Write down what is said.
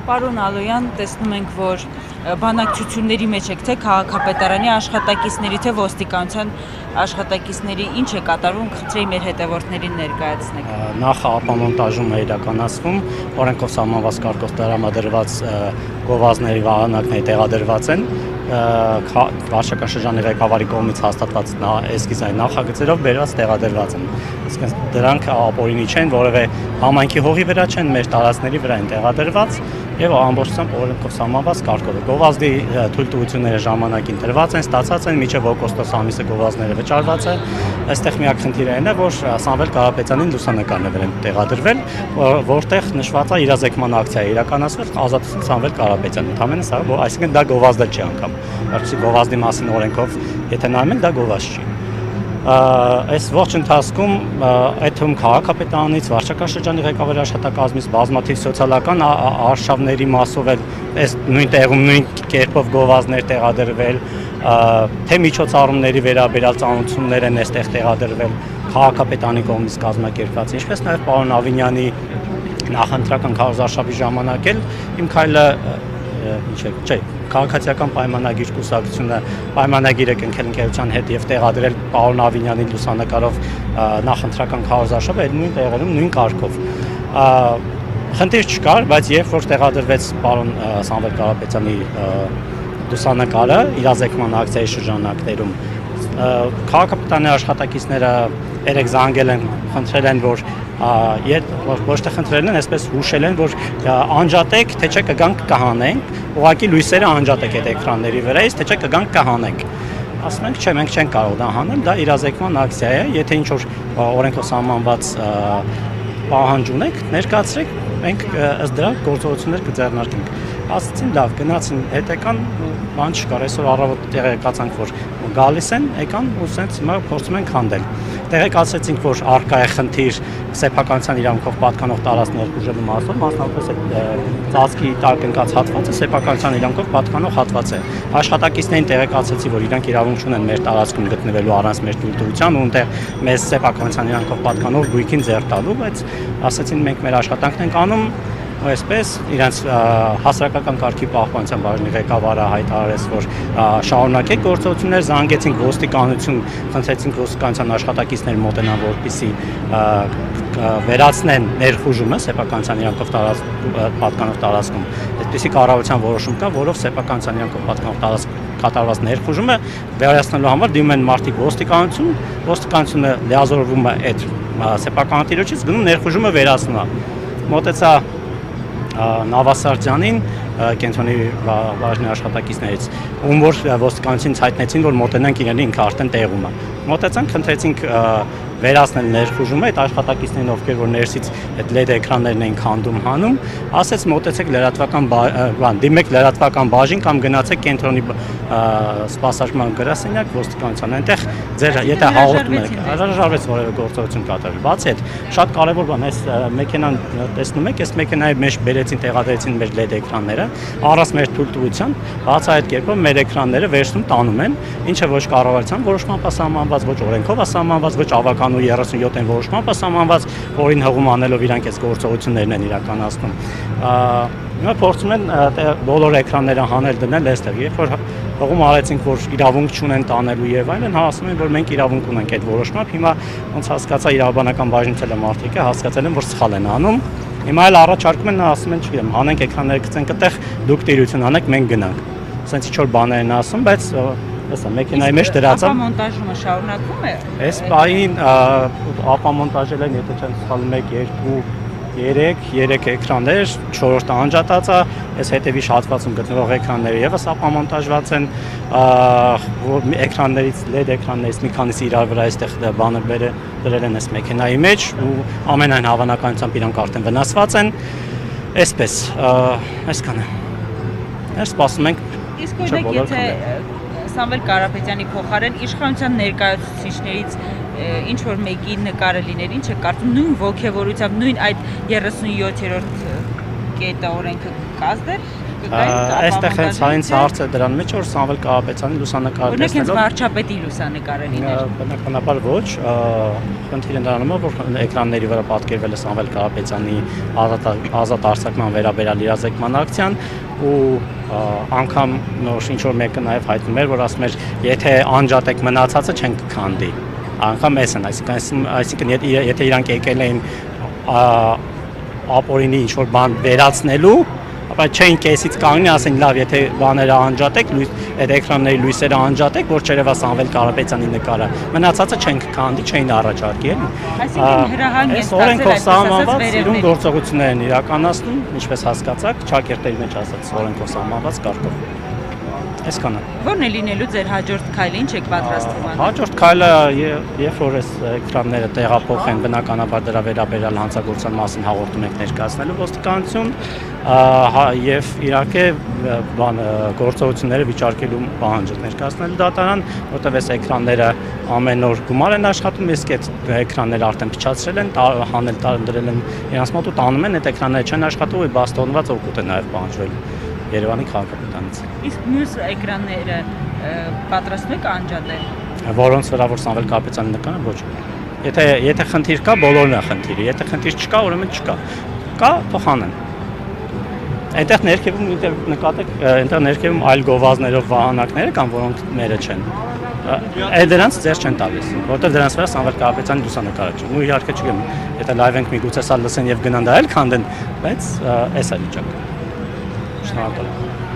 Պարոն Ալոյան, տեսնում ենք, որ բանակցությունների մեջ եք թե քաղաքապետարանի աշխատակիցների, թե ոստիկանության աշխատակիցների ինչ է կատարվում, խնդրեի մեր հետևորդներին ներկայացնեք։ Նախ ապամոնտաժում է իրականացվում, օրենքով սահմանված կարգով տրամադրված գովազդների վահանակները տեղադրված են, վարչական շրջանի ղեկավարի կողմից հաստատված էսքիզային նախագծերով բերված տեղադրված են։ Իսկ դրանք ապօրինի չեն, որևէ համայնքի հողի վրա չեն, մեր տարածքների վրա են տեղադրված եւ ամբողջությամբ օրենքով սահմանված կարգով։ Գովազդի թույլտվությունները ժամանակին տրված են, ստացած են, մինչեւ օգոստոս ամիսը գովազդները վճարված է։ Այստեղ միակ խնդիրը այն է, որ Սամվել Կարապետյանին լուսանկարներ են տեղադրվել, որտեղ նշված է իրազեկման ակցիա իրականացվել ազատություն Սամվել Կարապետյան։ Ընդհանրապես սա, այսինքն դա գովազդ չի անգամ։ Որովհետեւ գովազդի մասին օրենքով, եթե նայում ենք, դա գովազդ չի։ Այս ողջ ընթացքում այդ թվում քաղաքապետարանից, վարչական շրջանի ղեկավարի աշխատակազմից, բազմաթիվ սոցիալական արշավների մասով էլ այս նույն տեղում նույն կերպով գովազդներ տեղադրվել, թե միջոցառումների վերաբերյալ ծանոթություններ են այստեղ տեղադրվել քաղաքապետարանի կողմից կազմակերպված, ինչպես նաև պարոն Ավինյանի նախընտրական քարոզարշավի ժամանակ էլ իմ քայլը քաղաքացիական պայմանագիր կուսակցությունը պայմանագիր է կնքել ընկերության հետ եւ տեղադրել պարոն Ավինյանի լուսանկարով նախընտրական քարոզարշավը այդ նույն տեղերում նույն կարգով։ Խնդիր չկար, բայց երբ որ տեղադրվեց պարոն Սամվել Կարապետյանի լուսանկարը իրազեկման ակցիայի շրջանակներում, քաղաքապետարանի աշխատակիցները երեք զանգել են, խնդրել են, որ ոչ թե խնդրել են, այսպես հուշել են, որ անջատեք, թե չէ կգանք կհանենք, ուղղակի լույսերը անջատեք այդ էկրանների վրայից, թե չէ կգանք կհանենք։ Ասում ենք, չէ, մենք չենք կարող դա հանել, դա իրազեկման ակցիա է, եթե ինչ որ օրենքով սահմանված պահանջ ունեք, ներկայացրեք, մենք ըստ դրա գործողություններ կձեռնարկենք։ Ասացին, լավ, գնացին, հետ եկան, բան չկար, այսօր առավոտ տեղեկացանք, որ գալիս են, եկան ու սենց հիմա փորձում են քանդել։ Տեղեկացրեցինք, որ առկա է խնդիր սեփականության իրավունքով պատկանող տարածք ներխուժելու մասով, մասնավորապես այդ ծածկի տակ ընկած հատվածը սեփականության իրավունքով պատկանող հատված է։ Աշխատակիցներին տեղեկացրեցի, որ իրանք իրավունք ունեն մեր տարածքում գտնվելու առանց մեր թույլտվության ու այնտեղ մեզ սեփականության իրավունքով պատկանող գույքին ձեռ տալու, բայց ասացին մենք մեր աշխատանքն ենք անում այսպես իրանց հասարակական կարգի պահպանության բաժնի ղեկավարը հայտարարեց, որ շարունակեք գործողություններ, զանգեցինք ոստիկանություն, խնդրեցինք ոստիկանության աշխատակիցներ մոտենան, որպեսզի վերացնեն ներխուժումը սեփականության իրավունքով պատկանող տարածքում։ Այդպիսի կառավարության որոշում կա, որով սեփականության իրավունքով պատկանող տարածք կատարված ներխուժումը վերացնելու համար դիմում են մարդիկ ոստիկանություն, ոստիկանությունը լիազորվում է այդ սեփականատիրոջից, գնում ներխուժումը վերացնում է։ Մոտեցա Նավասարդյանին կենտրոնի բաժնի աշխատակիցներից, ում որ ոստիկանությունից հայտնեցին, որ մոտենանք իրեն ինքը արդեն տեղում է։ Մոտեցանք, խնդրեցինք վերացնել ներխուժումը, այդ աշխատակիցներին, ովքեր որ ներսից այդ LED էկրաններն էին քանդում հանում, ասեց մոտեցեք լրատվական դիմեք լրատվական բաժին կամ գնացեք կենտրոնի սպասարկման գրասենյակ ոստիկանության, այնտեղ ձեր եթե հաղորդում եք, հրաժարվեց որևէ գործողություն կատարել։ Բացի այդ, շատ կարևոր բան, այս մեքենան տեսնում եք, այս մեքենայի մեջ բերեցին, տեղադրեցին մեր LED էկրանները, առանց մեր թույլտվության, բացի այդ կերպով մեր էկրանները վերցնում տանում են, ինչը ոչ կառավարության որոշմամբ սահմանված, ոչ օրենքով սահմանված, ոչ ավական 37-ին որոշմամբ սահմանված, որին հղում անելով իրանք այս գործողություններն են իրականացնում։ Հիմա փորձում են բոլոր էկրանները հանել դնել այստեղ, երբ որ հղում արեցինք, որ իրավունք չունեն տանելու եւ այլն, ասում են, որ մենք իրավունք ունենք այդ որոշմամբ, հիմա ոնց հասկացա իրավաբանական բաժնի տելեմարտիկը, հասկացել են, որ սխալ են անում։ Հիմա էլ առաջարկում են, ասում են, չգիտեմ, հանենք էկրանները գցենք այդտեղ, դուք տիրություն անեք, մենք գնանք։ Սենց ինչ որ բաներ են ասում, բայց Հեսա, մեքենայի մեջ դրած է։ Ապամոնտաժումը շարունակվում է։ Այս բային ապամոնտաժել են, եթե չեմ սխալվում, 3 էկրաններ, 4-րդը անջատած է, այս հետևի հատվածում գտնվող էկրանները եւս ապամոնտաժված են, էկրաններից, LED էկրաններից մի քանիսը իրար վրա այստեղ բանը դրել են այս մեքենայի մեջ ու ամենայն հավանականությամբ իրանք արդեն վնասված են։ Այսպես, այսքանը։ Այս սպասում ենք։ Իսկ օրինակ, եթե Սամվել Կարապետյանի փոխարեն իշխանության ներկայացուցիչներից ինչ որ մեկի նկարը լիներ, ինչ է կարծում, նույն ոգևորությամբ, նույն այդ 37-րդ կետը օրենքը կազդեր։ Այստեղ հենց հենց հարցը դրան մեջ որ Սամվել Կարապետյանի լուսանկարը տեսնելով հենց վարչապետի լուսանկարը լիներ։ Բնականաբար ոչ, խնդիրը նրանում է, որ էկրանների վրա պատկերվել է Սամվել Կարապետյանի ազատ արձակման վերաբերյալ իրազեկման ակցիան ու անգամ նոր ինչ որ մեկը նաև հայտնում էր, որ ասում էր, եթե անջատեք մնացածը չենք քանդի։ Անգամ էս են, այսինքն եթե իրանք եկել էին ապօրինի ինչ որ բան վերացնելու, ապա չէին կեսից կանգնի, ասեն լավ, եթե բաները անջատեք, այդ էկրանների լույսերը անջատեք, որ չերևա Սամվել Կարապետյանի նկարը։ Մնացածը չենք քանդի, չէին առաջարկի, էլի։ Այսինքն հրահանգ են օրենքով սահմանված իրուն գործողություններ են իրականացնում, ինչպես հասկացաք, Չակերտերի մեջ ասած օրենքով սահմանված կարգով։ Այսքանը։ Որն է լինելու ձեր հաջորդ քայլը, ինչ եք պատրաստվում անել։ Հաջորդ քայլը, երբ որ այս էկրանները տեղափոխեն, բնականաբար դրա վերաբերյալ հանցագործության մասին հաղորդում եք ներկայացնելու ոստիկանություն, եւ իհարկե գործողությունները վիճարկելու պահանջ ներկայացնելու դատարան, որտեղ այս էկրանները ամեն օր գումար են աշխատում, իսկ այդ էկրանները արդեն փչացրել են, հանել դրել են իրancs մոտ ու տանում են, այդ էկրանները չեն աշխատում, ու բաստոնված օգուտ է նաեւ պահանջվել Երևանի քաղաքապետանից։ Իսկ մյուս էկրանները պատրաստվում եք անջատել։ Որոնց վրա որ Սամվել Կարապետյանի նկարը ոչ։ Եթե խնդիր կա, բոլորն է խնդիրը, եթե խնդիր չկա, ուրեմն չկա։ Կա, փոխանեն։ Այնտեղ ներքևում նկատեք, այնտեղ ներքևում այլ գովազդներով վահանակներ կան, որոնք մերը չեն։ Այդ դրանց ձեր չեն տալիս, որտեղ դրանց վրա Սամվել Կարապետյանի լուսանկարը չի։ Ու իհարկե չգիտեմ, եթե լայվ ենք միգուցե սա լսեն եւ գնան դա էլ քանդեն, բայց էս է վիճակը։ Շնորհակալ եմ։